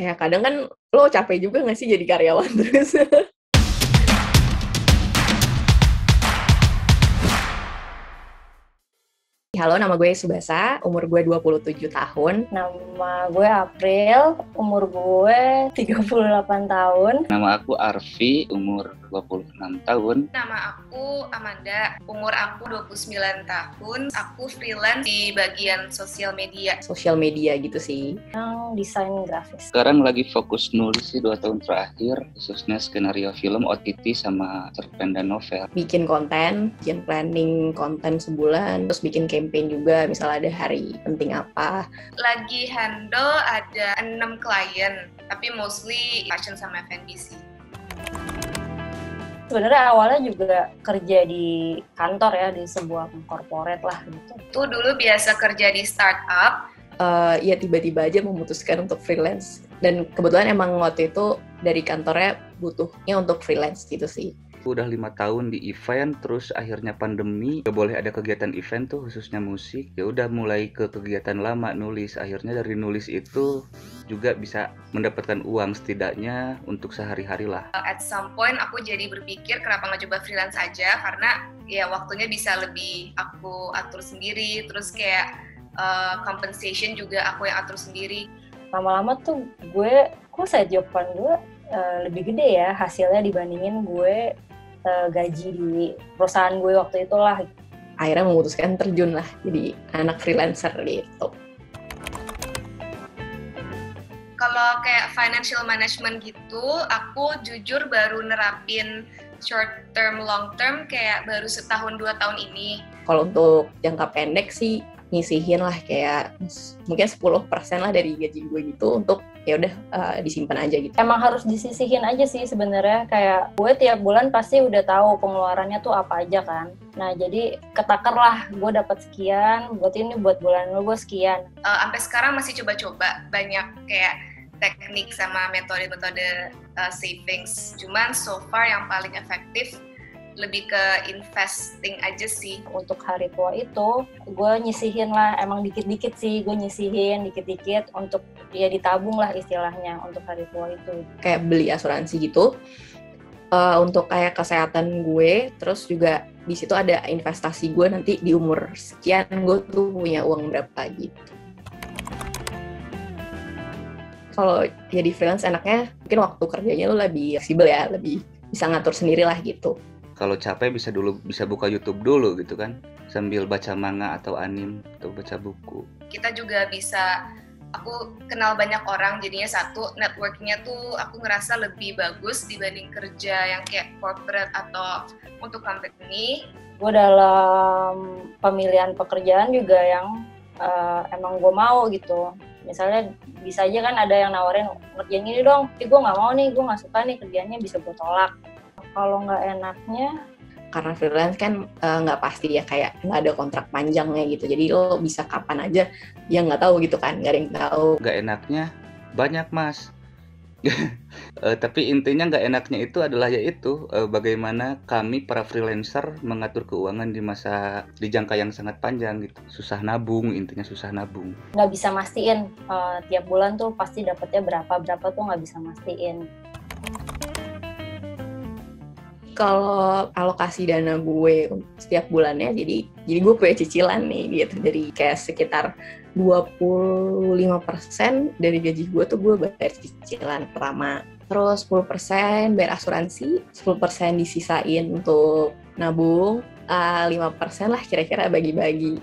Kayak kadang kan lo capek juga nggak sih jadi karyawan terus? Halo, nama gue Subasa, umur gue 27 tahun. Nama gue April, umur gue 38 tahun. Nama aku Arfi, umur 26 tahun. Nama aku Amanda, umur aku 29 tahun. Aku freelance di bagian sosial media. Sosial media gitu sih. Yang desain grafis. Sekarang lagi fokus nulis sih 2 tahun terakhir, khususnya skenario film, OTT, sama cerpen dan novel. Bikin konten, bikin planning konten sebulan, terus bikin campaign juga, misalnya ada hari penting apa. Lagi handle ada 6 klien, tapi mostly fashion sama F&B sih. Sebenarnya awalnya juga kerja di kantor ya, di sebuah corporate lah gitu. Tuh dulu biasa kerja di startup. Ya tiba-tiba aja memutuskan untuk freelance. Dan kebetulan emang waktu itu dari kantornya butuhnya untuk freelance gitu sih. Udah 5 tahun di event, terus akhirnya pandemi, gak boleh ada kegiatan event tuh, khususnya musik. Ya udah mulai ke kegiatan lama, nulis. Akhirnya dari nulis itu juga bisa mendapatkan uang setidaknya untuk sehari-hari lah. At some point aku jadi berpikir kenapa nggak coba freelance aja, karena ya waktunya bisa lebih aku atur sendiri, terus kayak compensation juga aku yang atur sendiri. Lama-lama tuh kok side job-an gue lebih gede ya hasilnya dibandingin gue gaji di perusahaan gue waktu itu lah. Akhirnya memutuskan terjun lah jadi anak freelancer gitu. Kalau kayak financial management gitu, aku jujur baru nerapin short term, long term kayak baru setahun 2 tahun ini. Kalau untuk jangka pendek sih nyisihin lah kayak mungkin 10% lah dari gaji gue gitu untuk ya udah disimpan aja gitu. Emang harus disisihin aja sih sebenarnya, kayak gue tiap bulan pasti udah tahu pengeluarannya tuh apa aja kan. Nah jadi ketakar lah, gue dapat sekian, buat ini buat bulan lo gue sekian. Sampai sekarang masih coba-coba banyak kayak teknik sama metode-metode savings. Cuman so far yang paling efektif lebih ke investing aja sih. Untuk hari tua itu gue nyisihin lah, emang dikit-dikit sih gue nyisihin dikit-dikit untuk ya ditabung lah istilahnya untuk hari tua itu. Kayak beli asuransi gitu untuk kayak kesehatan gue, terus juga di situ ada investasi gue nanti di umur sekian gue tuh punya uang berapa gitu. Kalau jadi freelance enaknya mungkin waktu kerjanya lu lebih fleksibel ya, lebih bisa ngatur sendiri lah gitu. Kalau capek bisa buka YouTube dulu gitu kan, sambil baca manga atau anime atau baca buku. Kita juga bisa, aku kenal banyak orang, jadinya satu networknya tuh aku ngerasa lebih bagus dibanding kerja yang kayak corporate atau untuk company. Gue dalam pemilihan pekerjaan juga yang emang gue mau gitu. Misalnya bisa aja kan ada yang nawarin ngerjain ini dong, tapi gue nggak mau nih, gue nggak suka nih kerjanya, bisa gue tolak. Kalau nggak enaknya, karena freelance kan nggak pasti ya, kayak nggak ada kontrak panjangnya gitu, jadi lo bisa kapan aja, ya nggak tahu gitu kan, nggak ada yang tahu. Nggak enaknya banyak mas. Tapi intinya nggak enaknya itu adalah yaitu bagaimana kami para freelancer mengatur keuangan di jangka yang sangat panjang gitu. Susah nabung, intinya susah nabung. Nggak bisa mastiin tiap bulan tuh pasti dapetnya berapa tuh nggak bisa mastiin. Kalau alokasi dana gue setiap bulannya, jadi gue punya cicilan nih gitu, jadi kayak sekitar 25% dari gaji gue tuh gue bayar cicilan pertama, terus 10% bayar asuransi, 10% disisain untuk nabung, 5% lah kira-kira bagi-bagi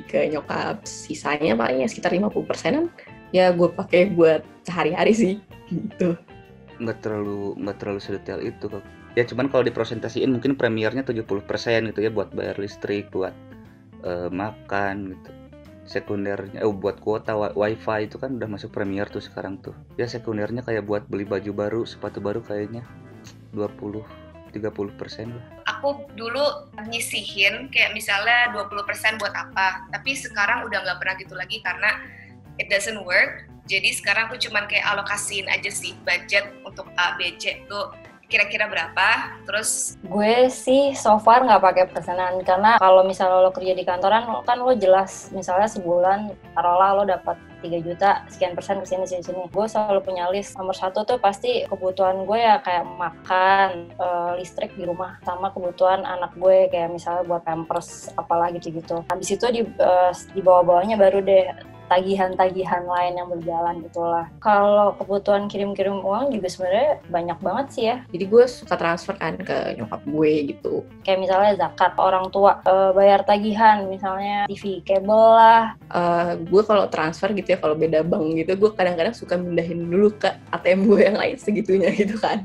ke nyokap, sisanya palingnya sekitar 50%-an ya gue pakai buat sehari-hari sih gitu. Nggak terlalu sedetail itu kok. Ya cuman kalau dipresentasiin mungkin premiernya 70% gitu ya, buat bayar listrik, buat makan gitu. Sekundernya buat kuota wifi itu kan udah masuk premier tuh sekarang tuh. Ya sekundernya kayak buat beli baju baru, sepatu baru kayaknya 20-30% lah. Aku dulu nyisihin kayak misalnya 20% buat apa, tapi sekarang udah nggak pernah gitu lagi karena it doesn't work. Jadi sekarang aku cuman kayak alokasiin aja sih budget untuk A, B, C tuh kira-kira berapa? Terus Gue sih so far nggak pakai persenan, karena kalau misalnya lo kerja di kantoran kan lo jelas, misalnya sebulan taruhlah lo dapat 3 juta, sekian persen kesini. Gue selalu punya list. Nomor satu tuh pasti kebutuhan gue ya kayak makan, listrik di rumah, sama kebutuhan anak gue kayak misalnya buat pampers apalah gitu-gitu. Habis itu di bawah-bawahnya baru deh tagihan-tagihan lain yang berjalan gitulah. Kalau kebutuhan kirim-kirim uang juga sebenarnya banyak banget sih ya. Jadi gue suka transfer kan ke nyokap gue gitu. Kayak misalnya zakat orang tua, bayar tagihan misalnya TV kabel lah. Gue kalau transfer gitu ya, kalau beda bank gitu, gue kadang-kadang suka mindahin dulu ke ATM gue yang lain segitunya gitu kan.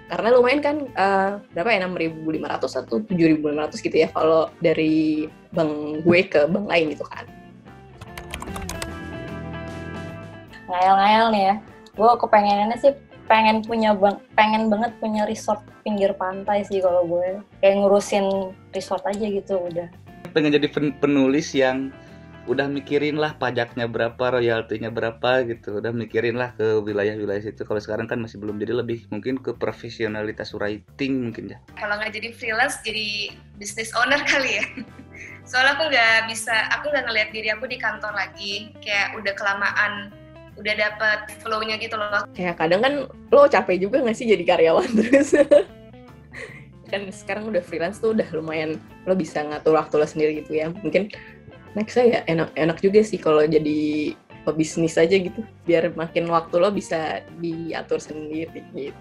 Karena lumayan kan, berapa ya, 6.500 atau 7.500 gitu ya kalau dari bank gue ke bank lain gitu kan. Ngayal-ngayal nih ya, gue kepengenannya sih pengen banget punya resort pinggir pantai sih kalau gue. Kayak ngurusin resort aja gitu udah. Pengen jadi penulis yang udah mikirin lah pajaknya berapa, royaltinya berapa gitu, udah mikirin lah ke wilayah-wilayah situ. Kalau sekarang kan masih belum, jadi lebih mungkin ke profesionalitas writing mungkin ya. kalau nggak jadi freelance, jadi business owner kali ya. Soalnya aku nggak ngelihat diri aku di kantor lagi, kayak udah kelamaan, udah dapet flow-nya gitu loh. Kayak kadang kan lo capek juga nggak sih jadi karyawan terus. Kan sekarang udah freelance tuh udah lumayan, lo bisa ngatur waktu lo sendiri gitu ya. Mungkin next ya enak juga sih kalau jadi pebisnis aja gitu, biar makin waktu lo bisa diatur sendiri gitu.